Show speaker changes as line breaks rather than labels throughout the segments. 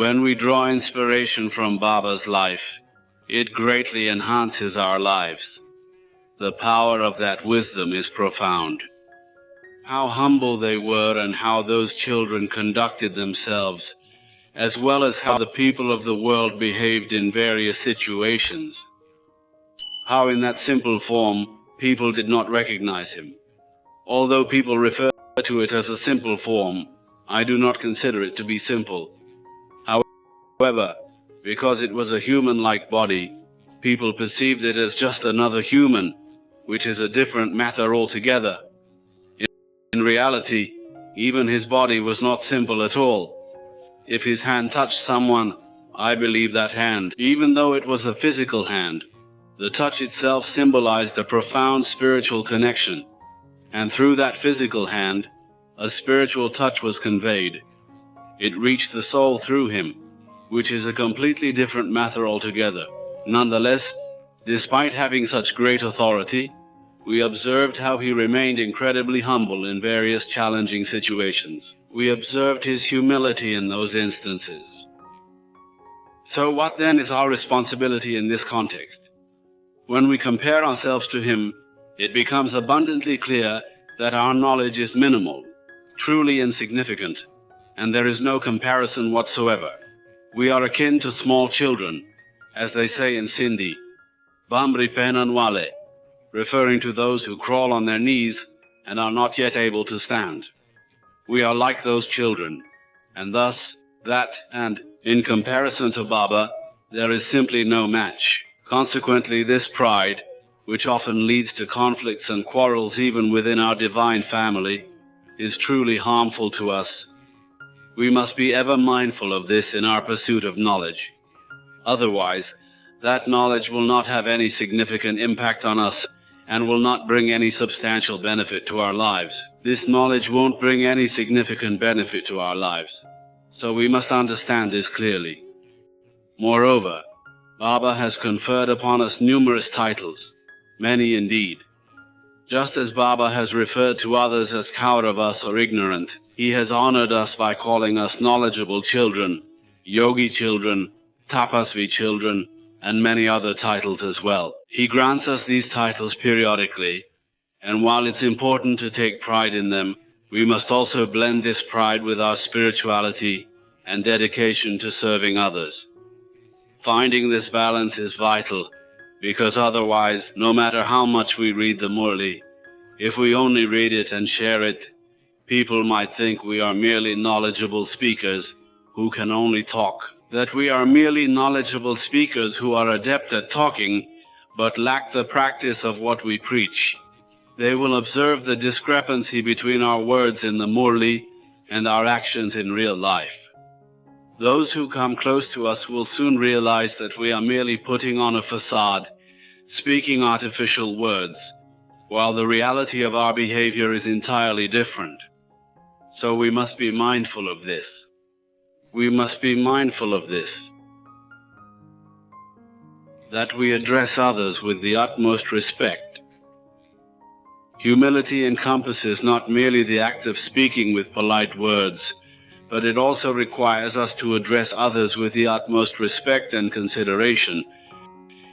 When we draw inspiration from Baba's life, it greatly enhances our lives. The power of that wisdom is profound. How humble they were and how those children conducted themselves, as well as how the people of the world behaved in various situations. How in that simple form, people did not recognize him. Although people refer to it as a simple form, I do not consider it to be simple. However, because it was a human-like body, people perceived it as just another human, which is a different matter altogether. In reality, even his body was not simple at all. If his hand touched someone, I believe that hand, even though it was a physical hand, the touch itself symbolized a profound spiritual connection. And through that physical hand, a spiritual touch was conveyed. It reached the soul through him, which is a completely different matter altogether. Nonetheless, despite having such great authority, we observed how he remained incredibly humble in various challenging situations. We observed his humility in those instances. So what then is our responsibility in this context? When we compare ourselves to him, it becomes abundantly clear that our knowledge is minimal, truly insignificant, and there is no comparison whatsoever. We are akin to small children, as they say in Sindhi, Bamri Penan Wale, referring to those who crawl on their knees and are not yet able to stand. We are like those children, and thus, and in comparison to Baba, there is simply no match. Consequently, this pride, which often leads to conflicts and quarrels even within our divine family, is truly harmful to us. We must be ever mindful of this in our pursuit of knowledge. Otherwise, that knowledge will not have any significant impact on us and will not bring any substantial benefit to our lives. This knowledge won't bring any significant benefit to our lives. So we must understand this clearly. Moreover, Baba has conferred upon us numerous titles, many indeed. Just as Baba has referred to others as Kauravas or ignorant, he has honored us by calling us knowledgeable children, yogi children, tapasvi children, and many other titles as well. He grants us these titles periodically, and while it's important to take pride in them, we must also blend this pride with our spirituality and dedication to serving others. Finding this balance is vital, because otherwise, no matter how much we read the Murli, if we only read it and share it, people might think we are merely knowledgeable speakers who can only talk. That we are merely knowledgeable speakers who are adept at talking, but lack the practice of what we preach. They will observe the discrepancy between our words in the Murli and our actions in real life. Those who come close to us will soon realize that we are merely putting on a facade, speaking artificial words, while the reality of our behavior is entirely different. So we must be mindful of this. We must be mindful of this. That we address others with the utmost respect. Humility encompasses not merely the act of speaking with polite words, but it also requires us to address others with the utmost respect and consideration,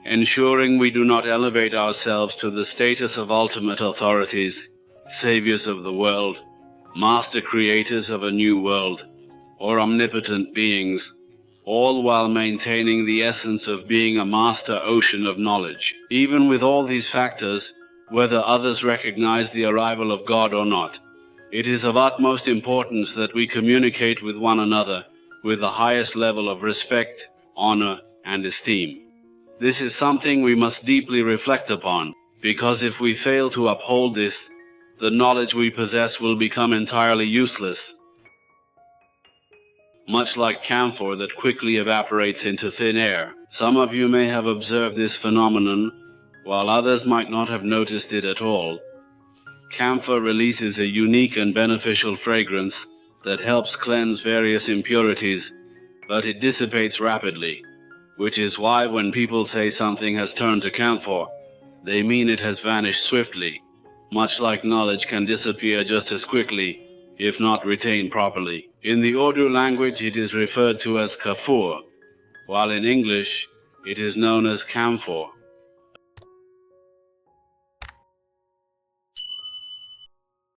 ensuring we do not elevate ourselves to the status of ultimate authorities, saviors of the world, master creators of a new world, or omnipotent beings, all while maintaining the essence of being a master ocean of knowledge. Even with all these factors, whether others recognize the arrival of God or not, it is of utmost importance that we communicate with one another with the highest level of respect, honor, and esteem. This is something we must deeply reflect upon, because if we fail to uphold this, the knowledge we possess will become entirely useless. Much like camphor that quickly evaporates into thin air. Some of you may have observed this phenomenon, while others might not have noticed it at all. Camphor releases a unique and beneficial fragrance that helps cleanse various impurities, but it dissipates rapidly, which is why when people say something has turned to camphor, they mean it has vanished swiftly, much like knowledge can disappear just as quickly, if not retained properly. In the Urdu language it is referred to as kafur, while in English it is known as camphor.